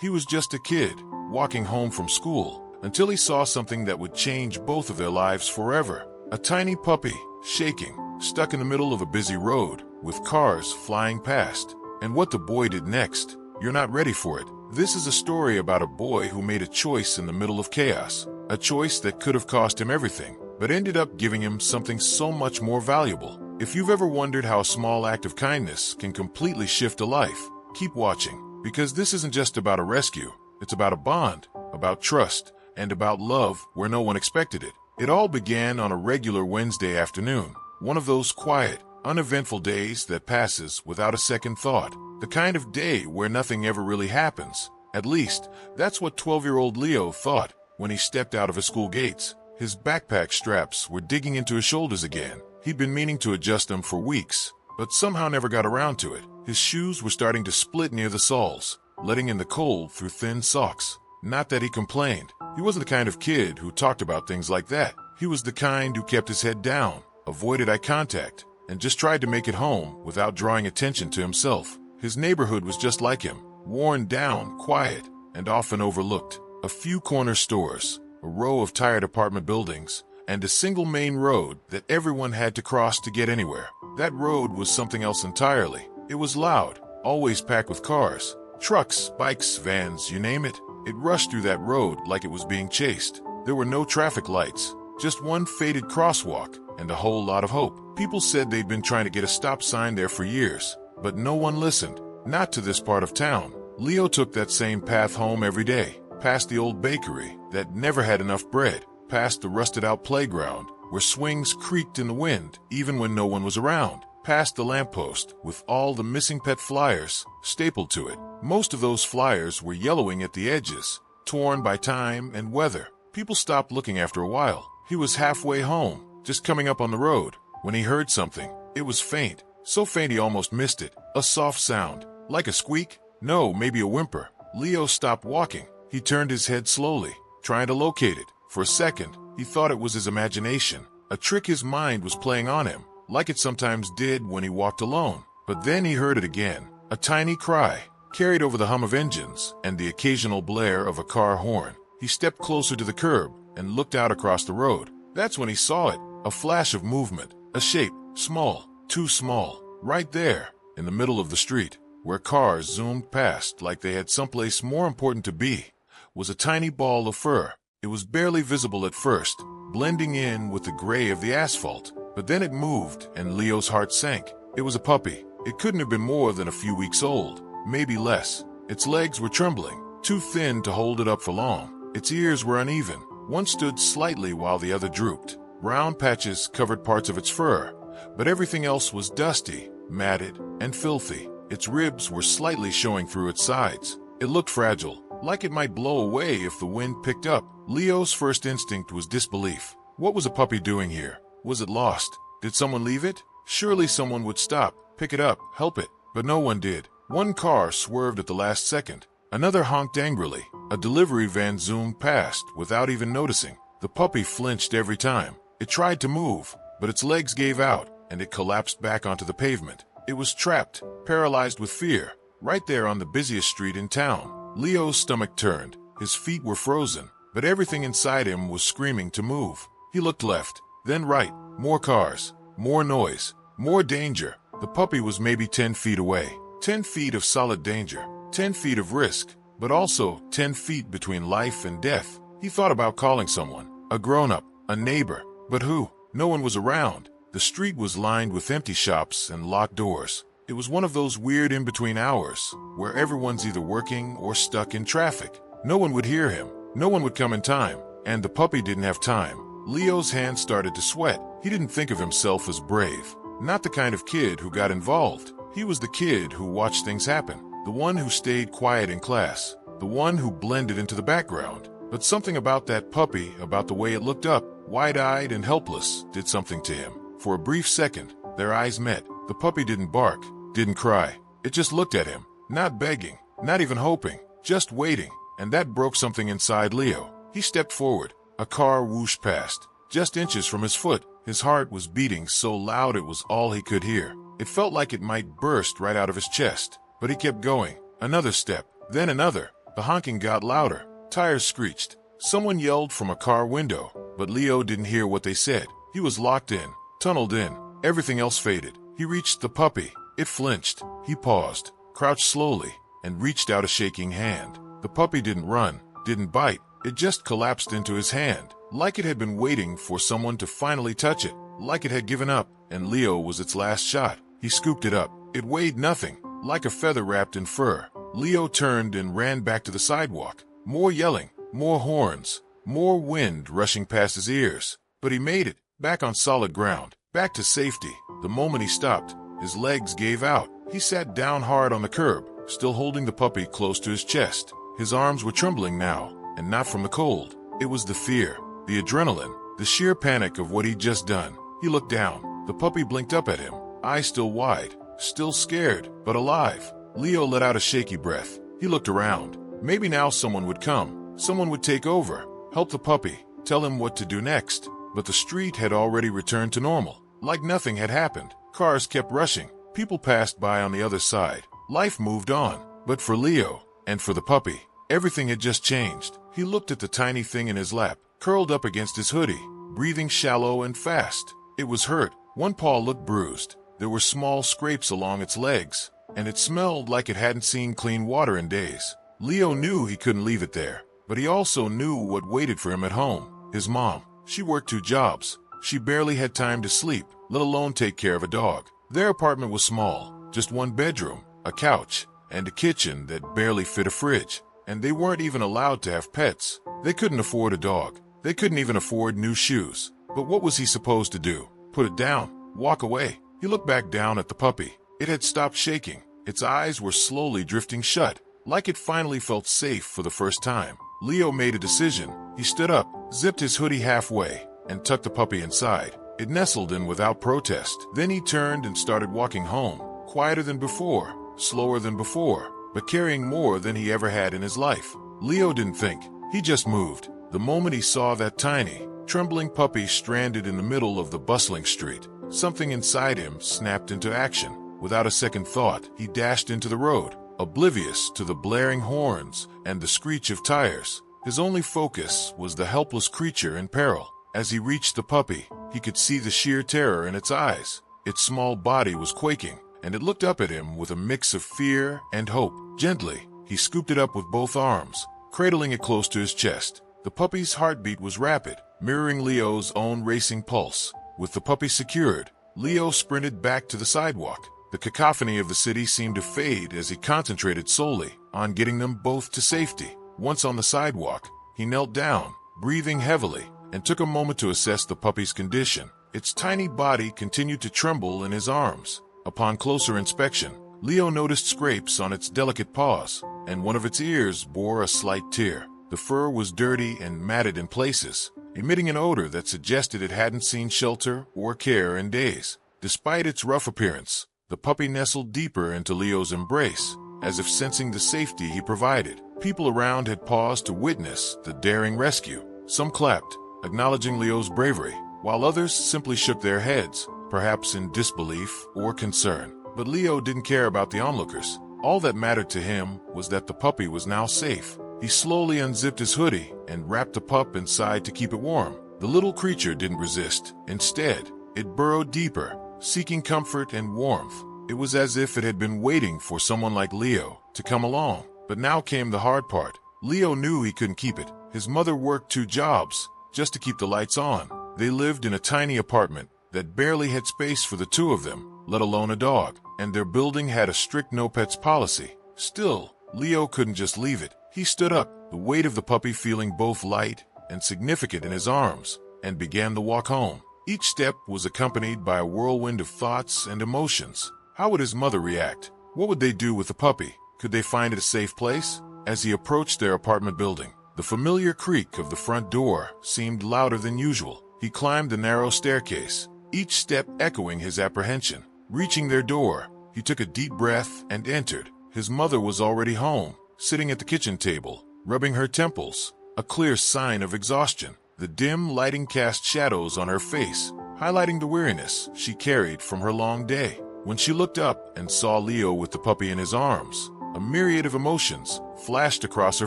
He was just a kid, walking home from school, until he saw something that would change both of their lives forever. A tiny puppy, shaking, stuck in the middle of a busy road, with cars flying past. And what the boy did next, you're not ready for it. This is a story about a boy who made a choice in the middle of chaos. A choice that could have cost him everything, but ended up giving him something so much more valuable. If you've ever wondered how a small act of kindness can completely shift a life, keep watching, because this isn't just about a rescue. It's about a bond, about trust, and about love where no one expected it. It all began on a regular Wednesday afternoon, one of those quiet, uneventful days that passes without a second thought. The kind of day where nothing ever really happens. At least, that's what 12-year-old Leo thought when he stepped out of his school gates. His backpack straps were digging into his shoulders again. He'd been meaning to adjust them for weeks, but somehow never got around to it. His shoes were starting to split near the soles, letting in the cold through thin socks. Not that he complained. He wasn't the kind of kid who talked about things like that. He was the kind who kept his head down, avoided eye contact, and just tried to make it home without drawing attention to himself. His neighborhood was just like him, worn down, quiet, and often overlooked. A few corner stores, a row of tired apartment buildings, and a single main road that everyone had to cross to get anywhere. That road was something else entirely. It was loud, always packed with cars, trucks, bikes, vans, you name it. It rushed through that road like it was being chased. There were no traffic lights, just one faded crosswalk and a whole lot of hope. People said they'd been trying to get a stop sign there for years, but no one listened. Not to this part of town. Leo took that same path home every day, past the old bakery that never had enough bread, past the rusted-out playground where swings creaked in the wind even when no one was around, past the lamppost with all the missing pet flyers stapled to it. Most of those flyers were yellowing at the edges, torn by time and weather. People stopped looking after a while. He was halfway home, just coming up on the road, when he heard something. It was faint, so faint he almost missed it. A soft sound, like a squeak? No, maybe a whimper. Leo stopped walking. He turned his head slowly, trying to locate it. For a second, he thought it was his imagination, a trick his mind was playing on him, like it sometimes did when he walked alone. But then he heard it again, a tiny cry, carried over the hum of engines and the occasional blare of a car horn. He stepped closer to the curb and looked out across the road. That's when he saw it, a flash of movement, a shape, small, too small, right there, in the middle of the street, where cars zoomed past like they had someplace more important to be, was a tiny ball of fur. It was barely visible at first, blending in with the gray of the asphalt, but then it moved and Leo's heart sank. It was a puppy. It couldn't have been more than a few weeks old, maybe less. Its legs were trembling, too thin to hold it up for long. Its ears were uneven. One stood slightly while the other drooped. Brown patches covered parts of its fur, but everything else was dusty, matted, and filthy. Its ribs were slightly showing through its sides. It looked fragile, like it might blow away if the wind picked up. Leo's first instinct was disbelief. What was a puppy doing here? Was it lost? Did someone leave it? Surely someone would stop, pick it up, help it. But no one did. One car swerved at the last second. Another honked angrily. A delivery van zoomed past without even noticing. The puppy flinched every time. It tried to move, but its legs gave out, and it collapsed back onto the pavement. It was trapped, paralyzed with fear, right there on the busiest street in town. Leo's stomach turned. His feet were frozen, but everything inside him was screaming to move. He looked left, then right. More cars, more noise, more danger. The puppy was maybe 10 feet away. 10 feet of solid danger. 10 feet of risk, but also 10 feet between life and death. He thought about calling someone, a grown-up, a neighbor. But who? No one was around. The street was lined with empty shops and locked doors. It was one of those weird in-between hours where everyone's either working or stuck in traffic. No one would hear him. No one would come in time. And the puppy didn't have time. Leo's hands started to sweat. He didn't think of himself as brave. Not the kind of kid who got involved. He was the kid who watched things happen. The one who stayed quiet in class. The one who blended into the background. But something about that puppy, about the way it looked up, wide-eyed and helpless, did something to him. For a brief second, their eyes met. The puppy didn't bark, didn't cry. It just looked at him, not begging, not even hoping, just waiting. And that broke something inside Leo. He stepped forward. A car whooshed past, just inches from his foot. His heart was beating so loud it was all he could hear. It felt like it might burst right out of his chest. But he kept going. Another step, then another. The honking got louder. Tires screeched. Someone yelled from a car window, but Leo didn't hear what they said. He was locked in, tunneled in. Everything else faded. He reached the puppy. It flinched. He paused, crouched slowly, and reached out a shaking hand. The puppy didn't run, didn't bite. It just collapsed into his hand, like it had been waiting for someone to finally touch it, like it had given up, and Leo was its last shot. He scooped it up. It weighed nothing, like a feather wrapped in fur. Leo turned and ran back to the sidewalk. More yelling, more horns, more wind rushing past his ears. But he made it, back on solid ground, back to safety. The moment he stopped, his legs gave out. He sat down hard on the curb, still holding the puppy close to his chest. His arms were trembling now, and not from the cold. It was the fear, the adrenaline, the sheer panic of what he'd just done. He looked down. The puppy blinked up at him, eyes still wide, still scared, but alive. Leo let out a shaky breath. He looked around. Maybe now someone would come. Someone would take over, help the puppy, tell him what to do next. But the street had already returned to normal, like nothing had happened. Cars kept rushing. People passed by on the other side. Life moved on. But for Leo, and for the puppy, everything had just changed. He looked at the tiny thing in his lap, curled up against his hoodie, breathing shallow and fast. It was hurt. One paw looked bruised. There were small scrapes along its legs, and it smelled like it hadn't seen clean water in days. Leo knew he couldn't leave it there, but he also knew what waited for him at home. His mom. She worked 2 jobs. She barely had time to sleep, let alone take care of a dog. Their apartment was small, just 1 bedroom, a couch, and a kitchen that barely fit a fridge. And they weren't even allowed to have pets. They couldn't afford a dog. They couldn't even afford new shoes. But what was he supposed to do? Put it down? Walk away? He looked back down at the puppy. It had stopped shaking. Its eyes were slowly drifting shut, like it finally felt safe for the first time. Leo made a decision. He stood up, zipped his hoodie halfway, and tucked the puppy inside. It nestled in without protest. Then he turned and started walking home, quieter than before, slower than before, but carrying more than he ever had in his life. Leo didn't think. He just moved. The moment he saw that tiny, trembling puppy stranded in the middle of the bustling street, something inside him snapped into action. Without a second thought, he dashed into the road, oblivious to the blaring horns and the screech of tires. His only focus was the helpless creature in peril. As he reached the puppy, he could see the sheer terror in its eyes. Its small body was quaking, and it looked up at him with a mix of fear and hope. Gently, he scooped it up with both arms, cradling it close to his chest. The puppy's heartbeat was rapid, mirroring Leo's own racing pulse. With the puppy secured, Leo sprinted back to the sidewalk. The cacophony of the city seemed to fade as he concentrated solely on getting them both to safety. Once on the sidewalk, he knelt down, breathing heavily, and took a moment to assess the puppy's condition. Its tiny body continued to tremble in his arms. Upon closer inspection, Leo noticed scrapes on its delicate paws, and one of its ears bore a slight tear. The fur was dirty and matted in places, emitting an odor that suggested it hadn't seen shelter or care in days. Despite its rough appearance, the puppy nestled deeper into Leo's embrace, as if sensing the safety he provided. People around had paused to witness the daring rescue. Some clapped, acknowledging Leo's bravery, while others simply shook their heads, perhaps in disbelief or concern. But Leo didn't care about the onlookers. All that mattered to him was that the puppy was now safe. He slowly unzipped his hoodie and wrapped the pup inside to keep it warm. The little creature didn't resist. Instead, it burrowed deeper, seeking comfort and warmth. It was as if it had been waiting for someone like Leo to come along. But now came the hard part. Leo knew he couldn't keep it. His mother worked 2 jobs just to keep the lights on. They lived in a tiny apartment that barely had space for the 2 of them, let alone a dog, and their building had a strict no-pets policy. Still, Leo couldn't just leave it. He stood up, the weight of the puppy feeling both light and significant in his arms, and began the walk home. Each step was accompanied by a whirlwind of thoughts and emotions. How would his mother react? What would they do with the puppy? Could they find it a safe place? As he approached their apartment building, the familiar creak of the front door seemed louder than usual. He climbed the narrow staircase, each step echoing his apprehension. Reaching their door, he took a deep breath and entered. His mother was already home, sitting at the kitchen table, rubbing her temples, a clear sign of exhaustion. The dim lighting cast shadows on her face, highlighting the weariness she carried from her long day. When she looked up and saw Leo with the puppy in his arms, A myriad of emotions flashed across her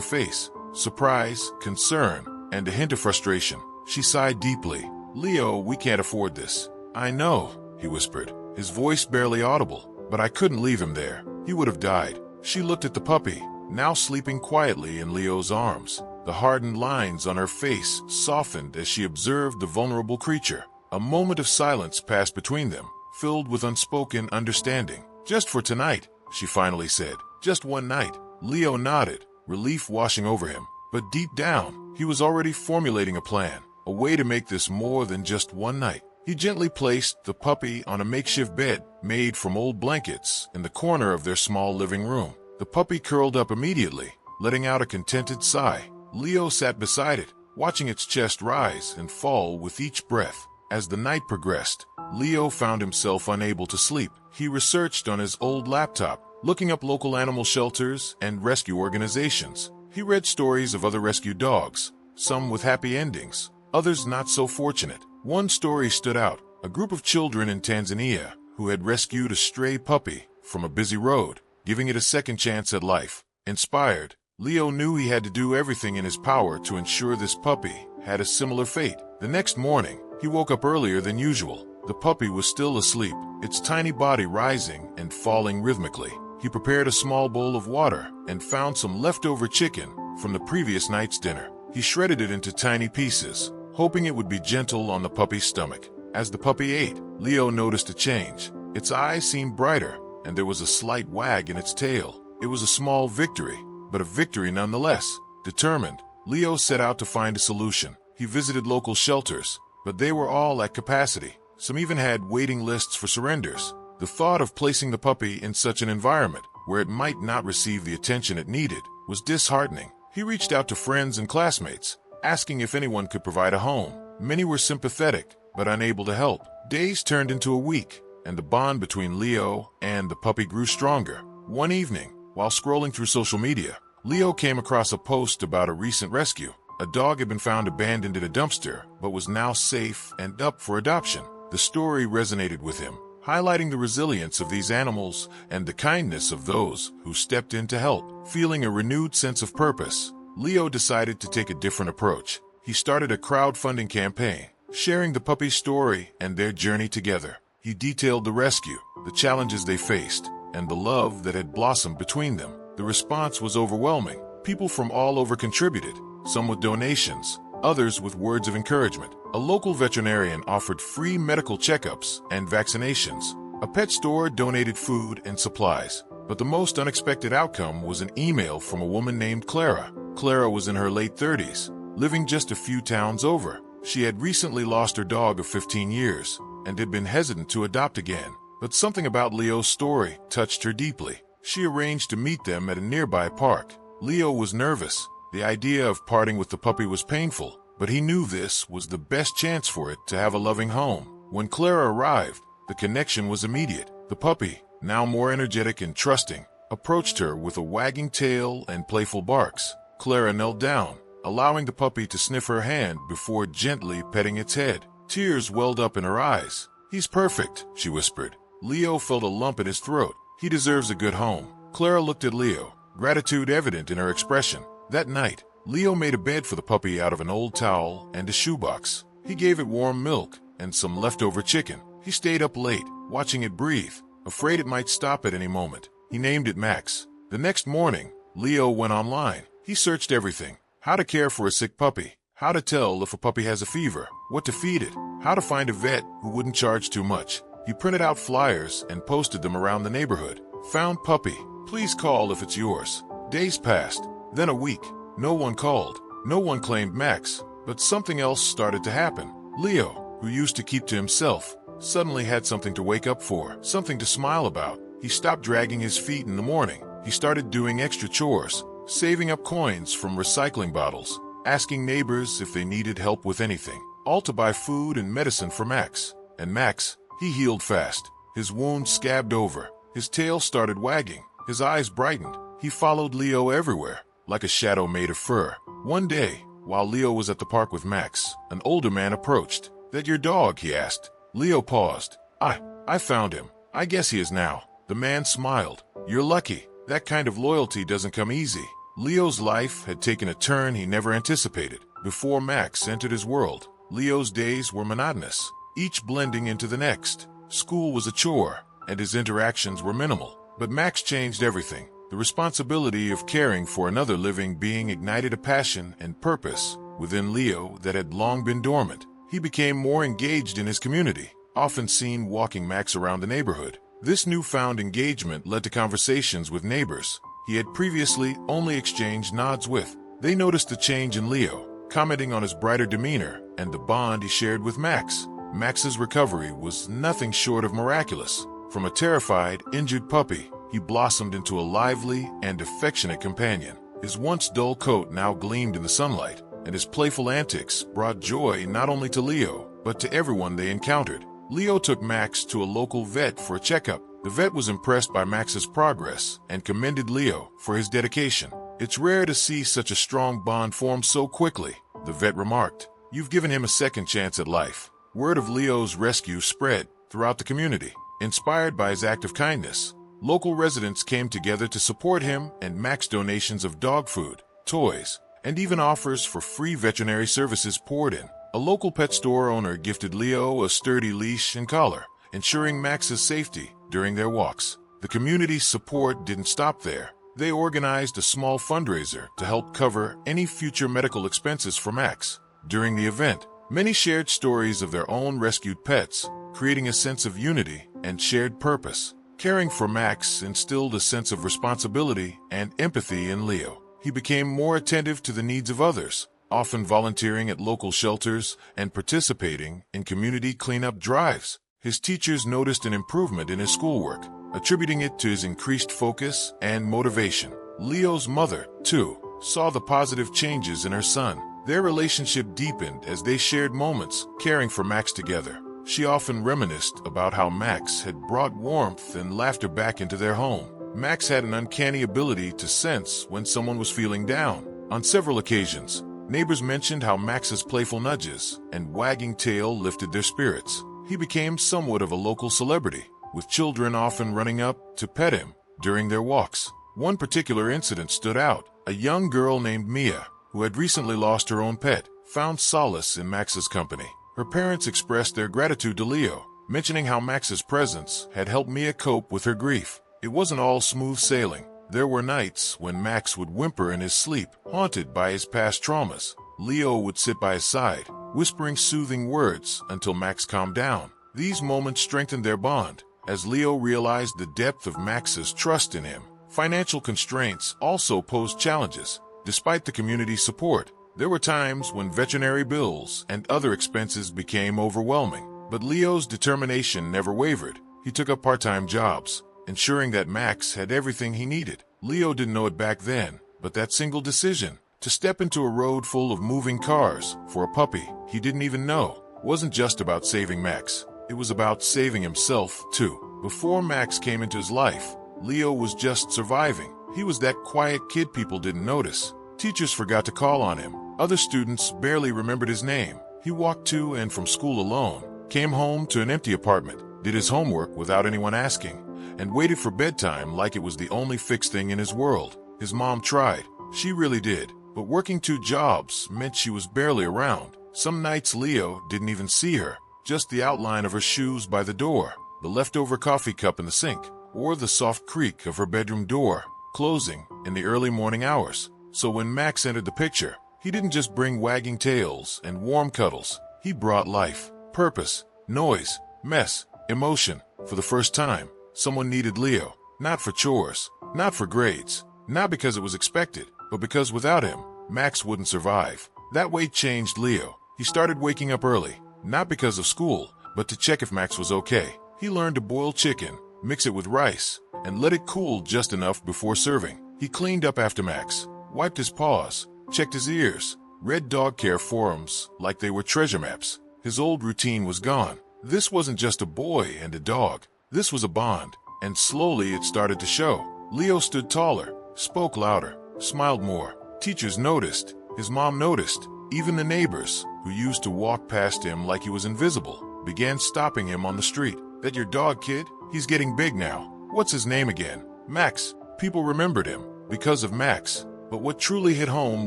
face: surprise, concern, and a hint of frustration. She sighed deeply. "Leo, we can't afford this." "I know," he whispered, his voice barely audible, "but I couldn't leave him there. He would have died." She looked at the puppy, now sleeping quietly in Leo's arms. The hardened lines on her face softened as she observed the vulnerable creature. A moment of silence passed between them, filled with unspoken understanding. "Just for tonight," she finally said. "Just one night." Leo nodded, relief washing over him. But deep down, he was already formulating a plan, a way to make this more than just one night. He gently placed the puppy on a makeshift bed made from old blankets in the corner of their small living room. The puppy curled up immediately, letting out a contented sigh. Leo sat beside it, watching its chest rise and fall with each breath. As the night progressed, Leo found himself unable to sleep. He researched on his old laptop, looking up local animal shelters and rescue organizations. He read stories of other rescued dogs, some with happy endings, others not so fortunate. One story stood out: a group of children in Tanzania who had rescued a stray puppy from a busy road, giving it a second chance at life. Inspired, Leo knew he had to do everything in his power to ensure this puppy had a similar fate. The next morning, he woke up earlier than usual. The puppy was still asleep, its tiny body rising and falling rhythmically. He prepared a small bowl of water and found some leftover chicken from the previous night's dinner. He shredded it into tiny pieces, hoping it would be gentle on the puppy's stomach. As the puppy ate, Leo noticed a change. Its eyes seemed brighter, and there was a slight wag in its tail. It was a small victory, but a victory nonetheless. Determined, Leo set out to find a solution. He visited local shelters, but they were all at capacity. Some even had waiting lists for surrenders. The thought of placing the puppy in such an environment, where it might not receive the attention it needed, was disheartening. He reached out to friends and classmates, asking if anyone could provide a home. Many were sympathetic, but unable to help. Days turned into a week, and the bond between Leo and the puppy grew stronger. One evening, while scrolling through social media, Leo came across a post about a recent rescue. A dog had been found abandoned in a dumpster, but was now safe and up for adoption. The story resonated with him, highlighting the resilience of these animals and the kindness of those who stepped in to help. Feeling a renewed sense of purpose, Leo decided to take a different approach. He started a crowdfunding campaign, sharing the puppy's story and their journey together. He detailed the rescue, the challenges they faced, and the love that had blossomed between them. The response was overwhelming. People from all over contributed, some with donations, others with words of encouragement. A local veterinarian offered free medical checkups and vaccinations. A pet store donated food and supplies. But the most unexpected outcome was an email from a woman named Clara. Clara was in her late 30s, living just a few towns over. She had recently lost her dog of 15 years and had been hesitant to adopt again. But something about Leo's story touched her deeply. She arranged to meet them at a nearby park. Leo was nervous. The idea of parting with the puppy was painful, but he knew this was the best chance for it to have a loving home. When Clara arrived, the connection was immediate. The puppy, now more energetic and trusting, approached her with a wagging tail and playful barks. Clara knelt down, allowing the puppy to sniff her hand before gently petting its head. Tears welled up in her eyes. "He's perfect," she whispered. Leo felt a lump in his throat. "He deserves a good home." Clara looked at Leo, gratitude evident in her expression. That night, Leo made a bed for the puppy out of an old towel and a shoebox. He gave it warm milk and some leftover chicken. He stayed up late, watching it breathe, afraid it might stop at any moment. He named it Max. The next morning, Leo went online. He searched everything: how to care for a sick puppy, how to tell if a puppy has a fever, what to feed it, how to find a vet who wouldn't charge too much. He printed out flyers and posted them around the neighborhood. "Found puppy. Please call if it's yours." Days passed, then a week. No one called. No one claimed Max. But something else started to happen. Leo, who used to keep to himself, suddenly had something to wake up for, something to smile about. He stopped dragging his feet in the morning. He started doing extra chores, saving up coins from recycling bottles, asking neighbors if they needed help with anything, all to buy food and medicine for Max. And Max, he healed fast. His wound scabbed over. His tail started wagging. His eyes brightened. He followed Leo everywhere, like a shadow made of fur. One day, while Leo was at the park with Max, an older man approached. "That your dog?" he asked. Leo paused. I found him. I guess he is now." The man smiled. "You're lucky. That kind of loyalty doesn't come easy. Leo's life had taken a turn he never anticipated. Before Max entered his world, Leo's days were monotonous, each blending into the next. School was a chore, and his interactions were minimal. But Max changed everything. The responsibility of caring for another living being ignited a passion and purpose within Leo that had long been dormant. He became more engaged in his community, often seen walking Max around the neighborhood. This newfound engagement led to conversations with neighbors he had previously only exchanged nods with. They noticed the change in Leo, commenting on his brighter demeanor and the bond he shared with Max. Max's recovery was nothing short of miraculous. From a terrified, injured puppy, he blossomed into a lively and affectionate companion. His once dull coat now gleamed in the sunlight, and his playful antics brought joy not only to Leo, but to everyone they encountered. Leo took Max to a local vet for a checkup. The vet was impressed by Max's progress and commended Leo for his dedication. "It's rare to see such a strong bond form so quickly," the vet remarked. "You've given him a second chance at life." Word of Leo's rescue spread throughout the community. Inspired by his act of kindness, local residents came together to support him, and Max donations of dog food, toys, and even offers for free veterinary services poured in. A local pet store owner gifted Leo a sturdy leash and collar, ensuring Max's safety during their walks. The community's support didn't stop there. They organized a small fundraiser to help cover any future medical expenses for Max. During the event, many shared stories of their own rescued pets, creating a sense of unity and shared purpose. Caring for Max instilled a sense of responsibility and empathy in Leo. He became more attentive to the needs of others, often volunteering at local shelters and participating in community cleanup drives. His teachers noticed an improvement in his schoolwork, attributing it to his increased focus and motivation. Leo's mother, too, saw the positive changes in her son. Their relationship deepened as they shared moments caring for Max together. She often reminisced about how Max had brought warmth and laughter back into their home. Max had an uncanny ability to sense when someone was feeling down. On several occasions, neighbors mentioned how Max's playful nudges and wagging tail lifted their spirits. He became somewhat of a local celebrity, with children often running up to pet him during their walks. One particular incident stood out. A young girl named Mia, who had recently lost her own pet, found solace in Max's company. Her parents expressed their gratitude to Leo, mentioning how Max's presence had helped Mia cope with her grief. It wasn't all smooth sailing. There were nights when Max would whimper in his sleep, haunted by his past traumas. Leo would sit by his side, whispering soothing words until Max calmed down. These moments strengthened their bond, as Leo realized the depth of Max's trust in him. Financial constraints also posed challenges. Despite the community's support, there were times when veterinary bills and other expenses became overwhelming. But Leo's determination never wavered. He took up part-time jobs, ensuring that Max had everything he needed. Leo didn't know it back then, but that single decision to step into a road full of moving cars for a puppy he didn't even know wasn't just about saving Max. It was about saving himself, too. Before Max came into his life, Leo was just surviving. He was that quiet kid people didn't notice. Teachers forgot to call on him. Other students barely remembered his name. He walked to and from school alone, came home to an empty apartment, did his homework without anyone asking, and waited for bedtime like it was the only fixed thing in his world. His mom tried. She really did. But working 2 jobs meant she was barely around. Some nights Leo didn't even see her, just the outline of her shoes by the door, the leftover coffee cup in the sink, or the soft creak of her bedroom door closing in the early morning hours. So when Max entered the picture, he didn't just bring wagging tails and warm cuddles. He brought life, purpose, noise, mess, emotion. For the first time, someone needed Leo, not for chores, not for grades, not because it was expected, but because without him, Max wouldn't survive. That weight changed Leo. He started waking up early, not because of school, but to check if Max was okay. He learned to boil chicken, mix it with rice, and let it cool just enough before serving. He cleaned up after Max, wiped his paws, checked his ears, read dog care forums like they were treasure maps. His old routine was gone. This wasn't just a boy and a dog. This was a bond, and slowly it started to show. Leo stood taller, spoke louder, smiled more. Teachers noticed. His mom noticed. Even the neighbors, who used to walk past him like he was invisible, began stopping him on the street. "That your dog, kid? He's getting big now. What's his name again?" "Max." People remembered him because of Max. But what truly hit home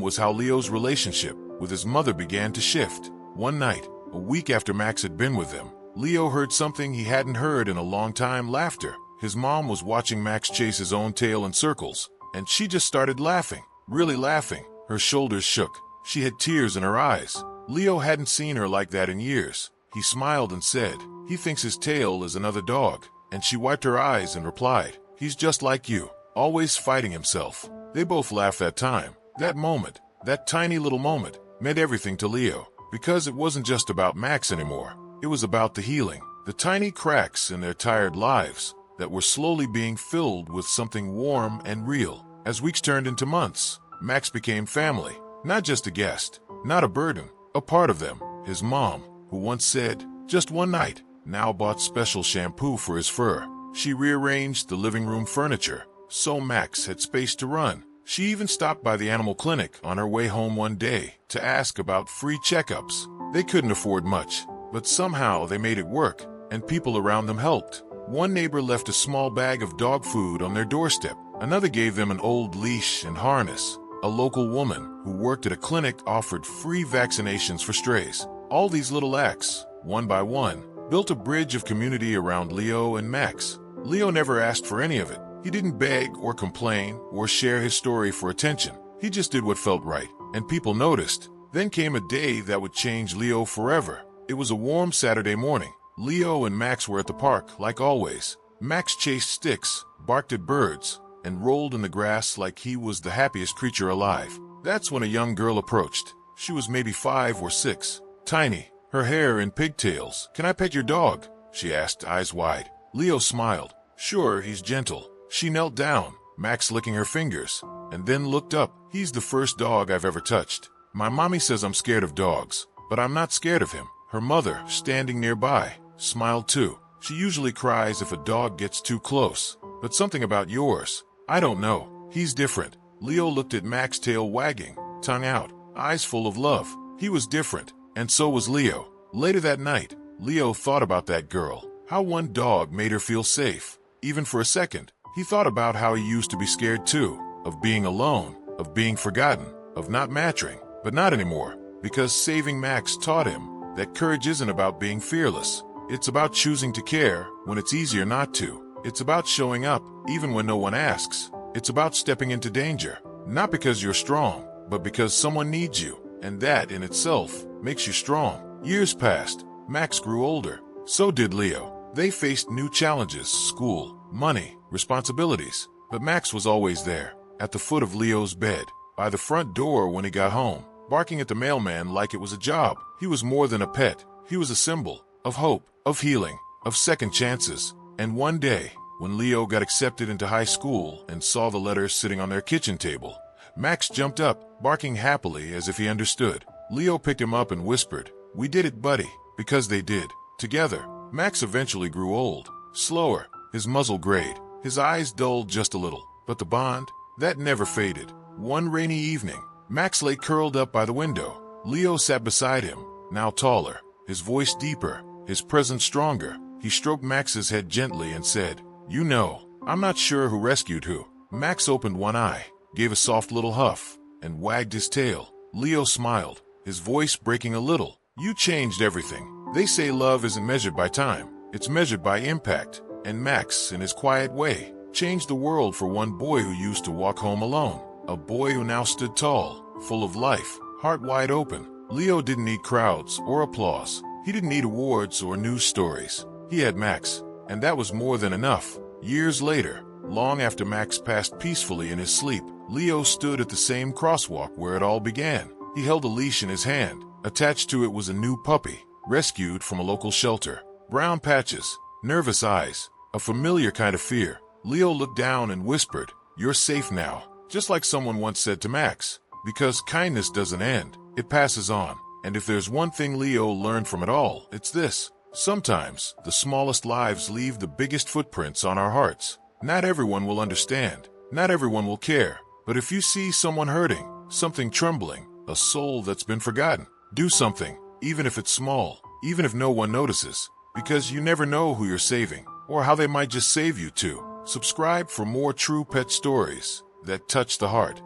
was how Leo's relationship with his mother began to shift. One night, a week after Max had been with them, Leo heard something he hadn't heard in a long time: laughter. His mom was watching Max chase his own tail in circles, and she just started laughing, really laughing. Her shoulders shook. She had tears in her eyes. Leo hadn't seen her like that in years. He smiled and said, "He thinks his tail is another dog." And she wiped her eyes and replied, "He's just like you, always fighting himself." They both laughed that time. That moment, that tiny little moment, meant everything to Leo, because it wasn't just about Max anymore. It was about the healing, the tiny cracks in their tired lives that were slowly being filled with something warm and real. As weeks turned into months, Max became family, not just a guest, not a burden, a part of them. His mom, who once said, "Just one night," now bought special shampoo for his fur. She rearranged the living room furniture so Max had space to run. She even stopped by the animal clinic on her way home one day to ask about free checkups. They couldn't afford much, but somehow they made it work, and people around them helped. One neighbor left a small bag of dog food on their doorstep. Another gave them an old leash and harness. A local woman who worked at a clinic offered free vaccinations for strays. All these little acts, one by one, built a bridge of community around Leo and Max. Leo never asked for any of it. He didn't beg or complain or share his story for attention. He just did what felt right, and people noticed. Then came a day that would change Leo forever. It was a warm Saturday morning. Leo and Max were at the park, like always. Max chased sticks, barked at birds, and rolled in the grass like he was the happiest creature alive. That's when a young girl approached. She was maybe 5 or 6, tiny, her hair in pigtails. "Can I pet your dog?" she asked, eyes wide. Leo smiled. "Sure, he's gentle." She knelt down, Max licking her fingers, and then looked up. "He's the first dog I've ever touched. My mommy says I'm scared of dogs, but I'm not scared of him." Her mother, standing nearby, smiled too. "She usually cries if a dog gets too close, but something about yours, I don't know. He's different." Leo looked at Max, tail wagging, tongue out, eyes full of love. He was different, and so was Leo. Later that night, Leo thought about that girl, how one dog made her feel safe, even for a second. He thought about how he used to be scared too, of being alone, of being forgotten, of not mattering, but not anymore, because saving Max taught him that courage isn't about being fearless. It's about choosing to care when it's easier not to. It's about showing up even when no one asks. It's about stepping into danger, not because you're strong, but because someone needs you, and that in itself makes you strong. Years passed. Max grew older. So did Leo. They faced new challenges: school, money, responsibilities. But Max was always there, at the foot of Leo's bed, by the front door when he got home, barking at the mailman like it was a job. He was more than a pet. He was a symbol of hope, of healing, of second chances. And one day, when Leo got accepted into high school and saw the letters sitting on their kitchen table, Max jumped up, barking happily as if he understood. Leo picked him up and whispered, "We did it, buddy," because they did. Together. Max eventually grew old, slower, his muzzle grayed, his eyes dulled just a little, but the bond, that never faded. One rainy evening, Max lay curled up by the window. Leo sat beside him, now taller, his voice deeper, his presence stronger. He stroked Max's head gently and said, "You know, I'm not sure who rescued who." Max opened one eye, gave a soft little huff, and wagged his tail. Leo smiled, his voice breaking a little. "You changed everything. They say love isn't measured by time, it's measured by impact." And Max, in his quiet way, changed the world for one boy who used to walk home alone. A boy who now stood tall, full of life, heart wide open. Leo didn't need crowds or applause. He didn't need awards or news stories. He had Max, and that was more than enough. Years later, long after Max passed peacefully in his sleep, Leo stood at the same crosswalk where it all began. He held a leash in his hand. Attached to it was a new puppy, rescued from a local shelter. Brown patches, nervous eyes, a familiar kind of fear. Leo looked down and whispered, "You're safe now," just like someone once said to Max, because kindness doesn't end, it passes on. And if there's one thing Leo learned from it all, it's this. Sometimes, the smallest lives leave the biggest footprints on our hearts. Not everyone will understand, not everyone will care, but if you see someone hurting, something trembling, a soul that's been forgotten, do something, even if it's small, even if no one notices, because you never know who you're saving, or how they might just save you too. Subscribe for more true pet stories that touch the heart.